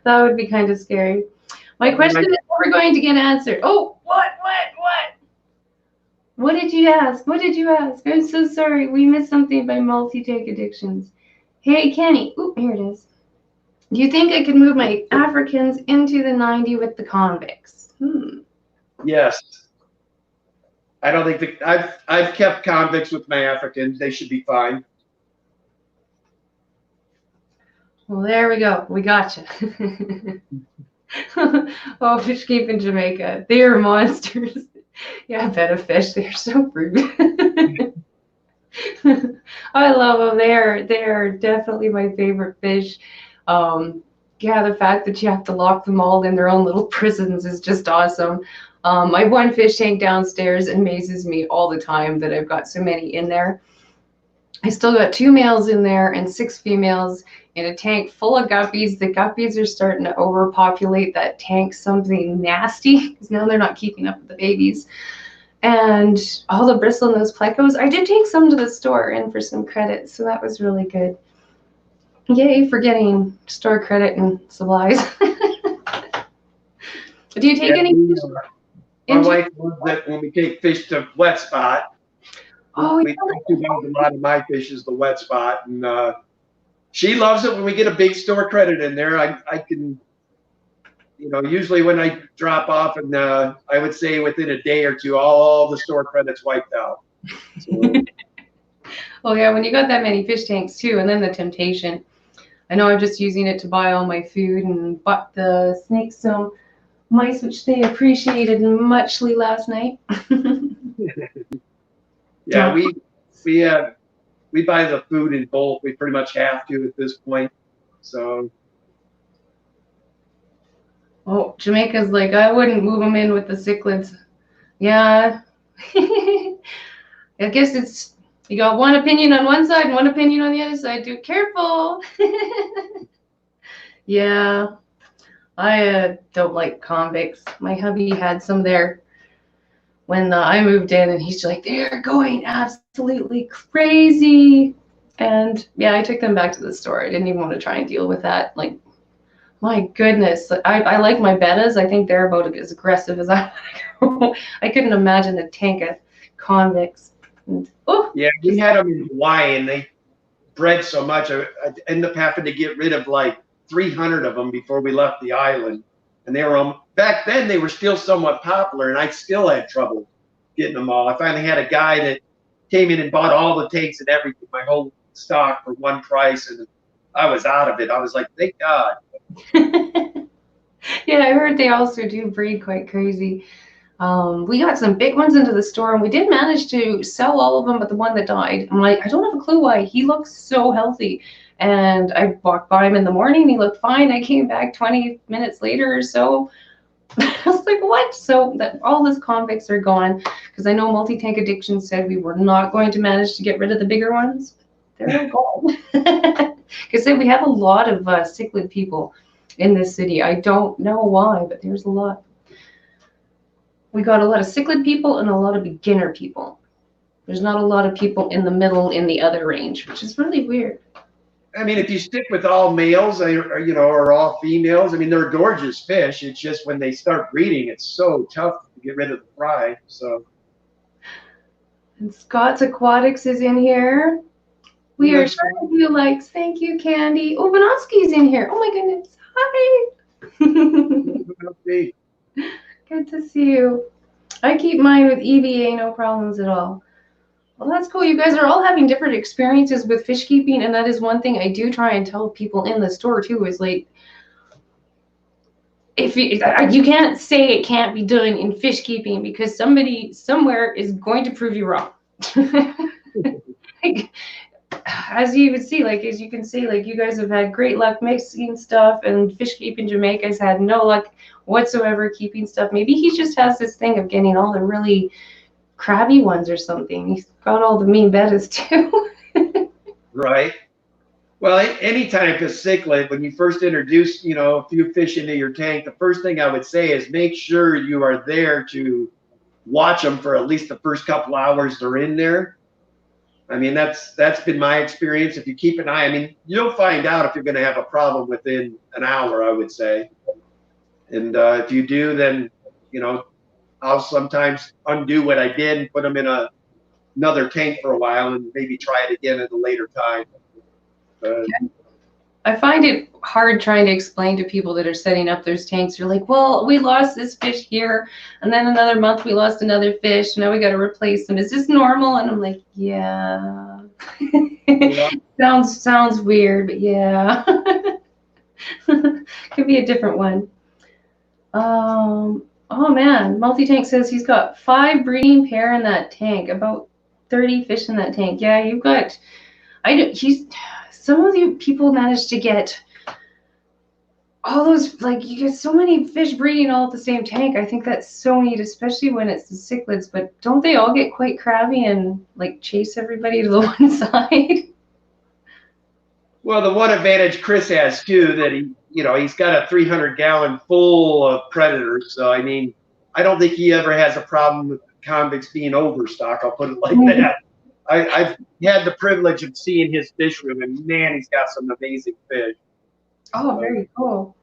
That would be kind of scary. My question is never going to get answered. Oh, what? What did you ask? What did you ask? I'm so sorry. We missed something by multi-take addictions. Hey, Kenny. Oop, here it is. Do you think I could move my Africans into the 90 with the convicts? Yes. I don't think I've kept convicts with my Africans. They should be fine. Well, there we go. We got you. Oh, fish keep in Jamaica. They are monsters. Yeah, I bet a fish. They're so rude. I love them. They're definitely my favorite fish. Yeah, the fact that you have to lock them all in their own little prisons is just awesome. My one fish tank downstairs amazes me all the time that I've got so many in there. I still got 2 males in there and 6 females in a tank full of guppies. The guppies are starting to overpopulate that tank, something nasty, because now they're not keeping up with the babies. And all the bristle in those plecos, I did take some to the store in for some credit, so that was really good. Yay for getting store credit and supplies. Do you take any? My wife loves that when we take fish to wet spot. Oh, we use a lot of my fish is the wet spot, and she loves it when we get a big store credit in there. I can, usually when I drop off, and I would say within a day or two, all the store credits wiped out. So. Well, yeah, when you got that many fish tanks too, and then the temptation. I know I'm just using it to buy all my food and bought the snakes some mice, which they appreciated muchly last night. Yeah, we buy the food in bulk. We pretty much have to at this point. So. Oh, Jamaica's like, I wouldn't move them in with the cichlids. Yeah. I guess it's, you got one opinion on one side and one opinion on the other side. Do careful. Yeah. I don't like convicts. My hubby had some there when I moved in, and he's like, they're going absolutely crazy. And yeah, I took them back to the store. I didn't even want to try and deal with that. Like, my goodness, I like my bettas. I think they're about as aggressive as I want to go. I couldn't imagine a tank of convicts. And, oh, Yeah, we had them in Hawaii, and they bred so much. I ended up having to get rid of like 300 of them before we left the island. And they were back then they were still somewhat popular, and I still had trouble getting them all. I finally had a guy that came in and bought all the tanks and everything, my whole stock for one price, and I was out of it. I was like, thank God. yeah, I heard they also do breed quite crazy. We got some big ones into the store, and we did manage to sell all of them, but the one that died, I'm like, I don't have a clue why. He looks so healthy. And I walked by him in the morning, he looked fine. I came back 20 minutes later or so. I was like, what? So that all those convicts are gone, because I know Multi-Tank Addiction said we were not going to manage to get rid of the bigger ones. They're gone. Because we have a lot of cichlid people in this city. I don't know why, but there's a lot. We got a lot of cichlid people and a lot of beginner people. There's not a lot of people in the middle in the other range, which is really weird. I mean, if you stick with all males, or all females, I mean, they're gorgeous fish. It's just when they start breeding, it's so tough to get rid of the fry. So. And Scott's Aquatics is in here. We are sharing you likes. Thank you, Candy. Oh, Vanotsky's in here. Oh my goodness. Hi. Good to see you. I keep mine with EVA, no problems at all. Well, that's cool. You guys are all having different experiences with fish keeping, and that is one thing I do try and tell people in the store too, is like, if you can't say it can't be done in fish keeping, because somebody somewhere is going to prove you wrong. Like, as you would see, like, as you can see, like, you guys have had great luck mixing stuff, and Fish Keeping Jamaica's had no luck whatsoever keeping stuff. Maybe he just has this thing of getting all the really crabby ones or something. He's got all the mean bettas too. Right. Well, any type of cichlid, when you first introduce, a few fish into your tank, the first thing I would say is make sure you are there to watch them for at least the first couple hours they're in there. I mean, that's been my experience. If you keep an eye, I mean, you'll find out if you're going to have a problem within an hour, I would say. And if you do, then, I'll sometimes undo what I did and put them in another tank for a while and maybe try it again at a later time. I find it hard trying to explain to people that are setting up those tanks. You're like, well, we lost this fish here, and then another month we lost another fish. Now we got to replace them. Is this normal? And I'm like, yeah. Sounds weird, but yeah. Could be a different one. Oh man, Multi-Tank says he's got 5 breeding pair in that tank, about 30 fish in that tank. Yeah, you've got. Some of you people manage to get all those, like, you get so many fish breeding all at the same tank. I think that's so neat, especially when it's the cichlids. But don't they all get quite crabby and like chase everybody to the one side? Well, the one advantage Chris has too, that he's got a 300-gallon full of predators. So I mean, I don't think he ever has a problem with convicts being overstock. I'll put it like that. I've had the privilege of seeing his fish room, and man, he's got some amazing fish. Oh, very cool.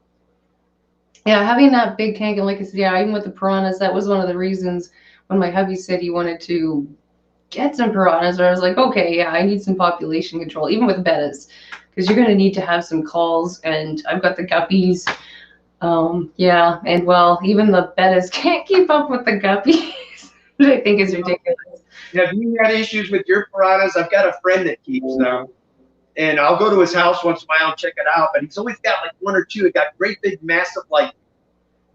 Yeah, having that big tank, and like I said, yeah, even with the piranhas, that was one of the reasons when my hubby said he wanted to get some piranhas, where I was like, okay, yeah, I need some population control, even with bettas, because you're going to need to have some calls, and I've got the guppies. Yeah, and well, even the bettas can't keep up with the guppies, which I think is ridiculous. Have you had issues with your piranhas? I've got a friend that keeps them, and I'll go to his house once in a while and check it out, but he's always got like 1 or 2. It got great big massive, like,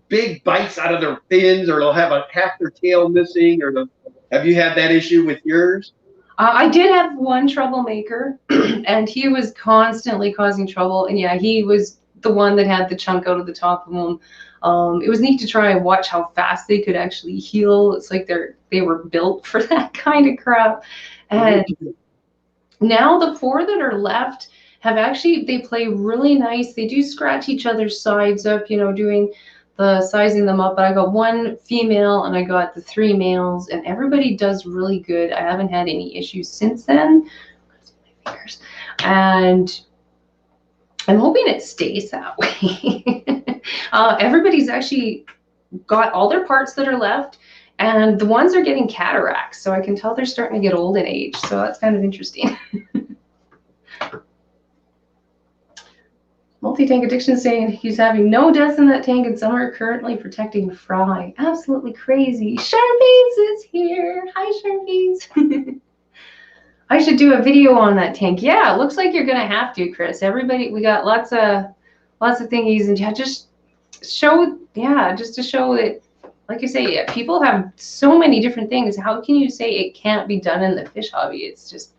big bites out of their fins, or they'll have half their tail missing, have you had that issue with yours? I did have one troublemaker, and he was constantly causing trouble, and yeah, he was the one that had the chunk out of the top of him. It was neat to try and watch how fast they could actually heal. It's like they were built for that kind of crap. And now the 4 that are left have they play really nice. They do scratch each other's sides up, doing the sizing them up. But I got 1 female and I got the 3 males, and everybody does really good. I haven't had any issues since then. years. And I'm hoping it stays that way. Everybody's actually got all their parts that are left, and the ones are getting cataracts, so I can tell they're starting to get old in age, so that's kind of interesting. Multi-tank addiction saying he's having no deaths in that tank and some are currently protecting fry. Absolutely crazy. Sharpies is here. Hi, Sharpies. I should do a video on that tank. Yeah, it looks like you're gonna have to, Chris. Everybody, we got lots of thingies, and just show, just to show that, like you say, people have so many different things. How can you say it can't be done in the fish hobby? It's just,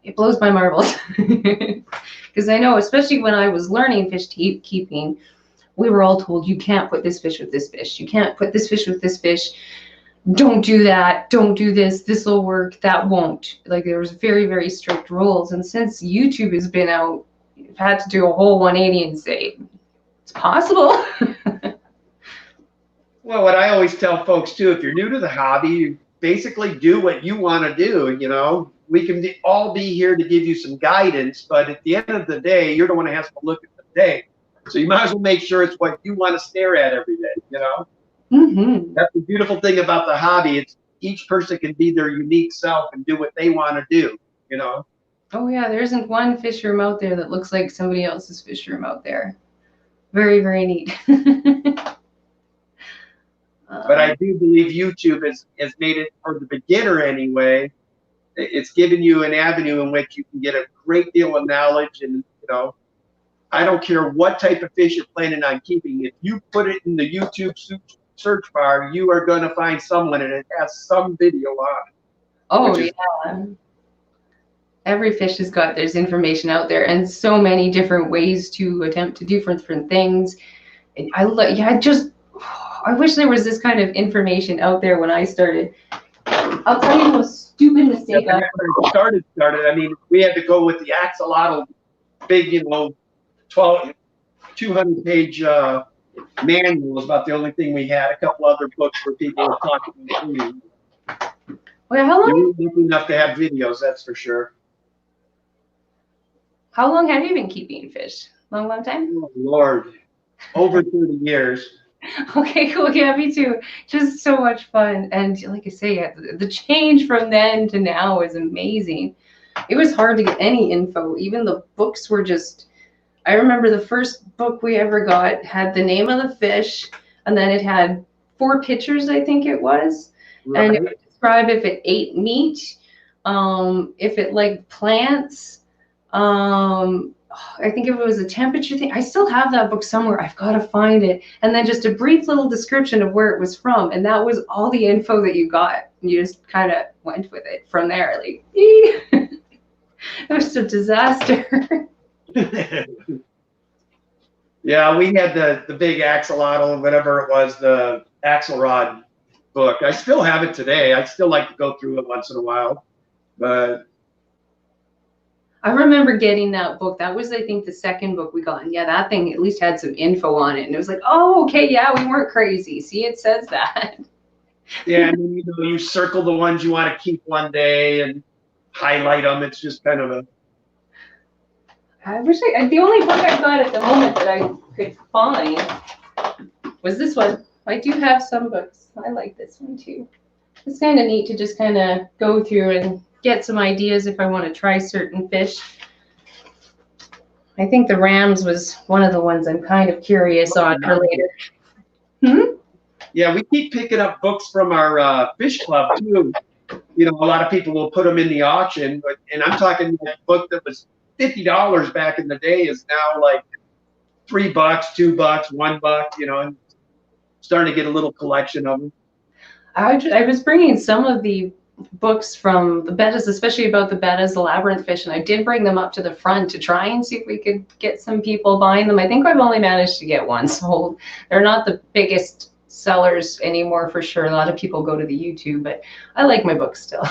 it blows my marbles. Because I know, especially when I was learning fish keeping, we were all told you can't put this fish with this fish. You can't put this fish with this fish. Don't do that. Don't do this. This will work. That won't. Like, there was very, very strict rules. And since YouTube has been out, you've had to do a whole 180 and say, it's possible. Well, what I always tell folks too, if you're new to the hobby, you basically do what you want to do. You know, we can all be here to give you some guidance, but at the end of the day, you're the one that has to look at the day. So you might as well make sure it's what you want to stare at every day, you know? Mm-hmm. That's the beautiful thing about the hobby. It's each person can be their unique self and do what they want to do, you know? Oh yeah, there isn't one fish room out there that looks like somebody else's fish room out there. Very, very neat. But I do believe YouTube has made it, for the beginner anyway, it's given you an avenue in which you can get a great deal of knowledge. And, you know, I don't care what type of fish you're planning on keeping. If you put it in the YouTube search bar, you are going to find someone and it has some video on it. Oh, yeah. Every fish has got, there's information out there, and so many different ways to attempt to do different things. And I wish there was this kind of information out there when I started. I'll tell you the most stupid mistake I started. I mean, we had to go with the axolotl, big, you know, 200-page manual was about the only thing we had. A couple other books for people who talking about. Well, how long? You weren't lucky enough to have videos, that's for sure. How long have you been keeping fish? Long time? Oh, Lord, over 30 years. Okay, cool. Yeah, me too. Just so much fun. And like I say, the change from then to now is amazing. It was hard to get any info. Even the books were just, I remember the first book we ever got had the name of the fish, and then it had 4 pictures, I think it was. Right. And it would describe if it ate meat, if it liked plants, I think if it was a temperature thing. I still have that book somewhere. I've got to find it. And then just a brief little description of where it was from. And that was all the info that you got. You just kind of went with it from there. Like, it was a disaster. Yeah, we had the big axolotl, whatever it was, the axelrod book. I still have it today. I still like to go through it once in a while. But I remember getting that book. That was, I think, the second book we got. And yeah, that thing at least had some info on it. And it was like, oh, okay, yeah, we weren't crazy. See, it says that. Yeah, and then, you know, you circle the ones you want to keep one day and highlight them. It's just kind of a... I wish the only book I've got at the moment that I could find was this one. I do have some books. I like this one too. It's kind of neat to just kind of go through and get some ideas if I want to try certain fish. I think the Rams was one of the ones I'm kind of curious on for later. Yeah, we keep picking up books from our fish club too. You know, a lot of people will put them in the auction, and I'm talking a book that was $50 back in the day is now like $3, $2, $1. You know, and starting to get a little collection of them. I was bringing some of the books from the bettas, especially about the bettas, the labyrinth fish, and I did bring them up to the front to try and see if we could get some people buying them. I think I've only managed to get one sold. They're not the biggest sellers anymore for sure. A lot of people go to the YouTube, but I like my books still.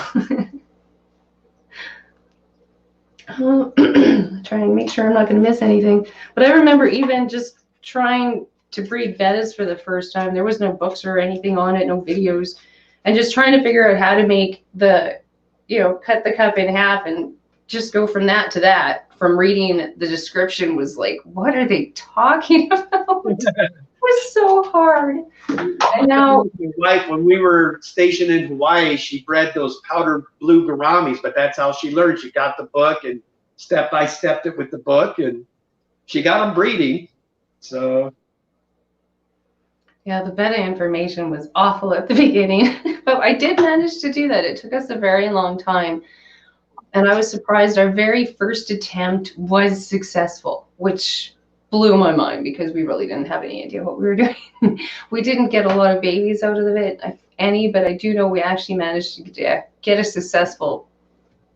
Try and make sure I'm not going to miss anything. But I remember even just trying to breed bettas for the first time. There was no books or anything on it, no videos. And just trying to figure out how to make the, you know, cut the cup in half and just go from that to that. From reading the description was like, what are they talking about? It was so hard. And now, my wife, when we were stationed in Hawaii, she bred those powdered blue gouramis, but that's how she learned. She got the book and step by step it with the book, and she got them breeding. So yeah, the beta information was awful at the beginning, but I did manage to do that. It took us a very long time. And I was surprised our very first attempt was successful, which blew my mind because we really didn't have any idea what we were doing. We didn't get a lot of babies out of it, if any, but I do know we actually managed to get a successful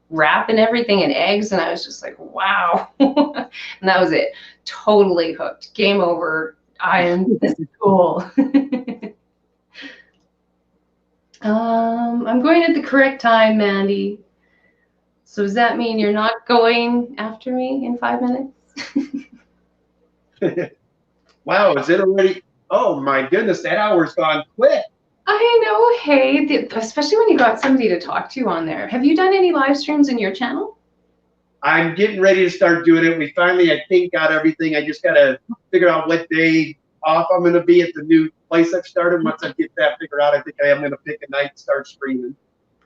wrap and everything and eggs. And I was just like, wow. And that was it. Totally hooked. Game over. This is cool. I'm going at the correct time, Mandy. So does that mean you're not going after me in 5 minutes? wow, is it already? Oh my goodness, that hour's gone quick. I know. Hey, especially when you got somebody to talk to on there. Have you done any live streams in your channel? I'm getting ready to start doing it. We finally, I think, got everything. I just got to figure out what day off I'm going to be at the new place I've started. Once I get that figured out, I think I am going to pick a night and start streaming.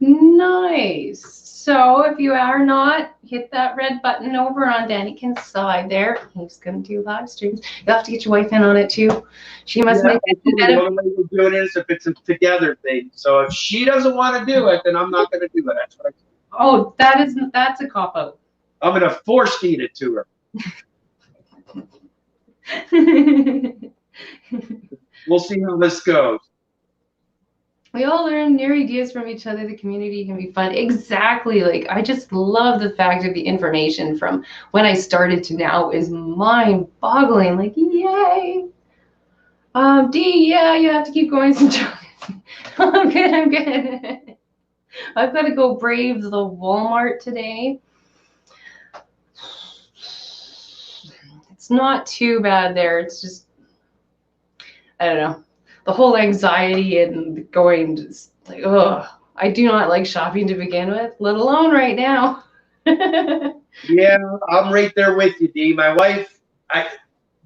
Nice. So if you are not, hit that red button over on DaniKen's side there. He's going to do live streams. You'll have to get your wife in on it too. She must make it the only way we're doing it is if it's a together thing. So if she doesn't want to do it, then I'm not going to do it. That's what I say. Oh, that's a cop-out. I'm going to force feed it to her. We'll see how this goes. We all learn new ideas from each other. The community can be fun. Exactly. Like, I just love the fact that the information from when I started to now is mind-boggling. Like, yay. D, yeah, you have to keep going sometimes. I'm good. I've got to go brave the Walmart today. It's not too bad there. It's just, I don't know. The whole anxiety and going, just like, oh, I do not like shopping to begin with, let alone right now. Yeah, I'm right there with you, Dee. My wife,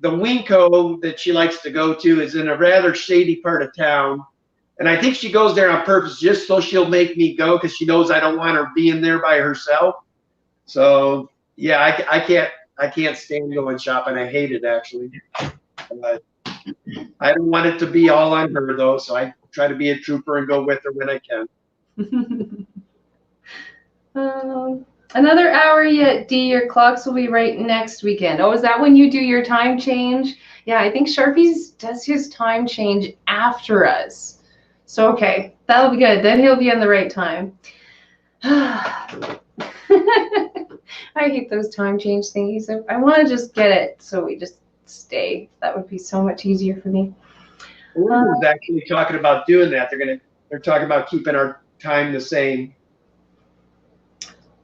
the Winco that she likes to go to is in a rather shady part of town. And I think she goes there on purpose just so she'll make me go because she knows I don't want her being there by herself. So, yeah, I can't stand going shopping. I hate it, actually. But I don't want it to be all on her, though, so I try to be a trooper and go with her when I can. Another hour yet, D. Your clocks will be right next weekend. Oh, is that when you do your time change? Yeah, I think Sharpies does his time change after us. So, okay, that'll be good. Then he'll be on the right time. I hate those time change thingies. I want to just get it so we just stay. That would be so much easier for me. Who's actually talking about doing that? They're talking about keeping our time the same.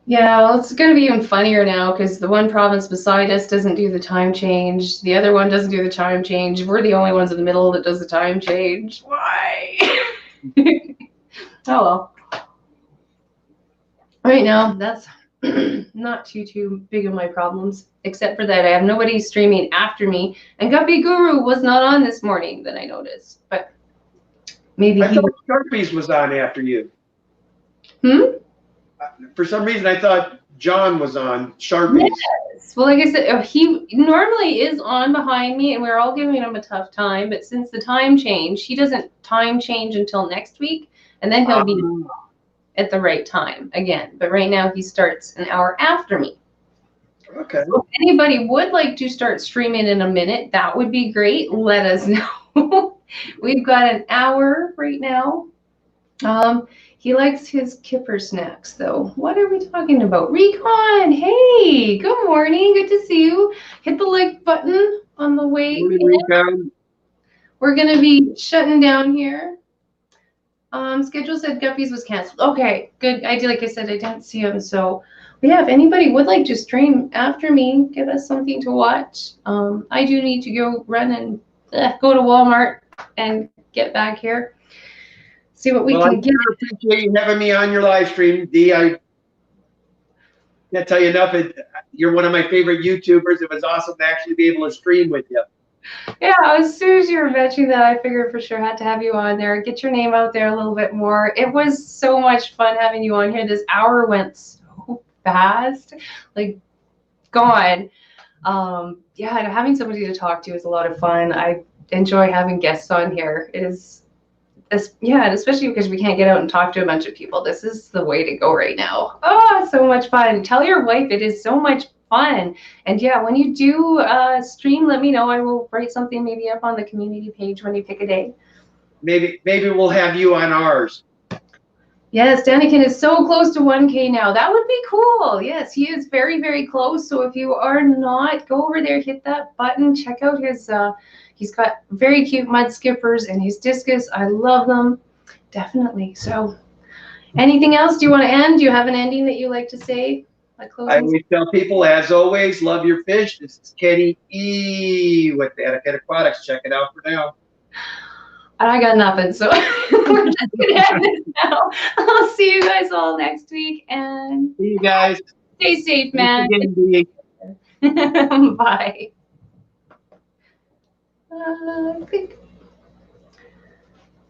Yeah, well, it's going to be even funnier now because the one province beside us doesn't do the time change. The other one doesn't do the time change. We're the only ones in the middle that does the time change. Why? Oh well. Right now, that's not too big of my problems, except for that I have nobody streaming after me, and Guppy Guru was not on this morning that I noticed, but maybe I thought Sharpies was on after you. For some reason, I thought John was on Sharpies. Yes. Well, like I said, he normally is on behind me, and we're all giving him a tough time, but since the time change, he doesn't time change until next week, and then he'll be at the right time again. But right now he starts an hour after me. Okay. So if anybody would like to start streaming in a minute, that would be great. Let us know. We've got an hour right now. He likes his kipper snacks though. What are we talking about? Recon, hey, good morning. Good to see you. Hit the like button on the way in. Recon. We're gonna be shutting down here. Schedule said Guppies was canceled. Okay, good. Like I said, I didn't see him. So, but yeah, if anybody would like to stream after me, give us something to watch. I do need to go run and go to Walmart and get back here. See what we can get. I appreciate you having me on your live stream, Dee. Can't tell you enough. You're one of my favorite YouTubers. It was awesome to actually be able to stream with you. Yeah, as soon as you were mentioning that, I figured for sure had to have you on there, get your name out there a little bit more. It was so much fun having you on here. This hour went so fast, like gone. Yeah, and having somebody to talk to is a lot of fun. I enjoy having guests on here. It is, yeah, and especially because we can't get out and talk to a bunch of people. This is the way to go right now. Oh, so much fun. Tell your wife it is so much fun. And yeah, when you do stream, let me know. I will write something maybe up on the community page when you pick a day. Maybe we'll have you on ours. Yes, DaniKen is so close to 1K now. That would be cool. Yes, he is very, very close. So if you are not, go over there, hit that button, check out his, he's got very cute mud skippers and his discus. I love them. Definitely. So anything else? Do you want to end? Do you have an ending that you like to say? I always tell people, as always, love your fish. This is Kenny E with DaniKen Aquatics. Check it out for now. And I got nothing, so we're just gonna end this now. I'll see you guys all next week, and See you guys. stay safe, man. Bye. I think